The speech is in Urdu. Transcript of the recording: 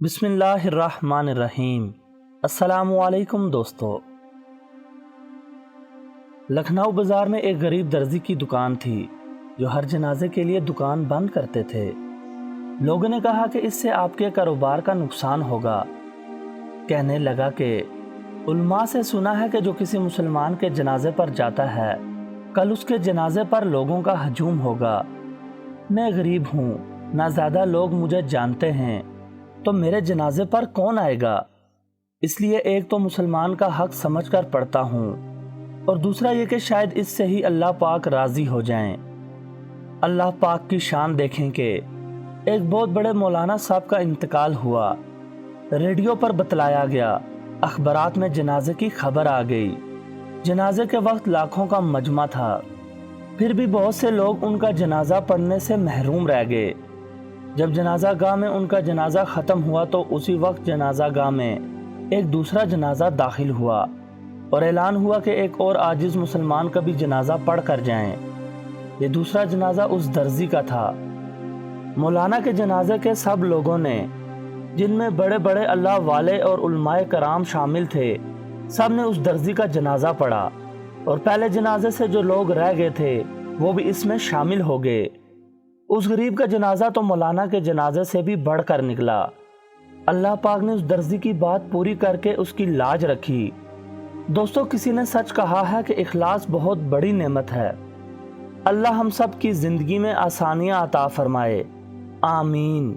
بسم اللہ الرحمن الرحیم۔ السلام علیکم دوستو۔ لکھنؤ بازار میں ایک غریب درزی کی دکان تھی جو ہر جنازے کے لیے دکان بند کرتے تھے۔ لوگوں نے کہا کہ اس سے آپ کے کاروبار کا نقصان ہوگا۔ کہنے لگا کہ علماء سے سنا ہے کہ جو کسی مسلمان کے جنازے پر جاتا ہے کل اس کے جنازے پر لوگوں کا ہجوم ہوگا۔ میں غریب ہوں، نہ زیادہ لوگ مجھے جانتے ہیں، تو میرے جنازے پر کون آئے گا؟ اس لیے ایک تو مسلمان کا حق سمجھ کر پڑھتا ہوں، اور دوسرا یہ کہ شاید اس سے ہی اللہ پاک راضی ہو جائیں۔ اللہ پاک کی شان دیکھیں کہ ایک بہت بڑے مولانا صاحب کا انتقال ہوا۔ ریڈیو پر بتلایا گیا، اخبارات میں جنازے کی خبر آ گئی۔ جنازے کے وقت لاکھوں کا مجمع تھا، پھر بھی بہت سے لوگ ان کا جنازہ پڑھنے سے محروم رہ گئے۔ جب جنازہ گاہ میں ان کا جنازہ ختم ہوا تو اسی وقت جنازہ گاہ میں ایک دوسرا جنازہ داخل ہوا اور اعلان ہوا کہ ایک اور عاجز مسلمان کا بھی جنازہ پڑھ کر جائیں۔ یہ دوسرا جنازہ اس درزی کا تھا۔ مولانا کے جنازے کے سب لوگوں نے، جن میں بڑے بڑے اللہ والے اور علماء کرام شامل تھے، سب نے اس درزی کا جنازہ پڑھا، اور پہلے جنازے سے جو لوگ رہ گئے تھے وہ بھی اس میں شامل ہو گئے۔ اس غریب کا جنازہ تو مولانا کے جنازے سے بھی بڑھ کر نکلا۔ اللہ پاک نے اس درزی کی بات پوری کر کے اس کی لاج رکھی۔ دوستو، کسی نے سچ کہا ہے کہ اخلاص بہت بڑی نعمت ہے۔ اللہ ہم سب کی زندگی میں آسانیاں عطا فرمائے، آمین۔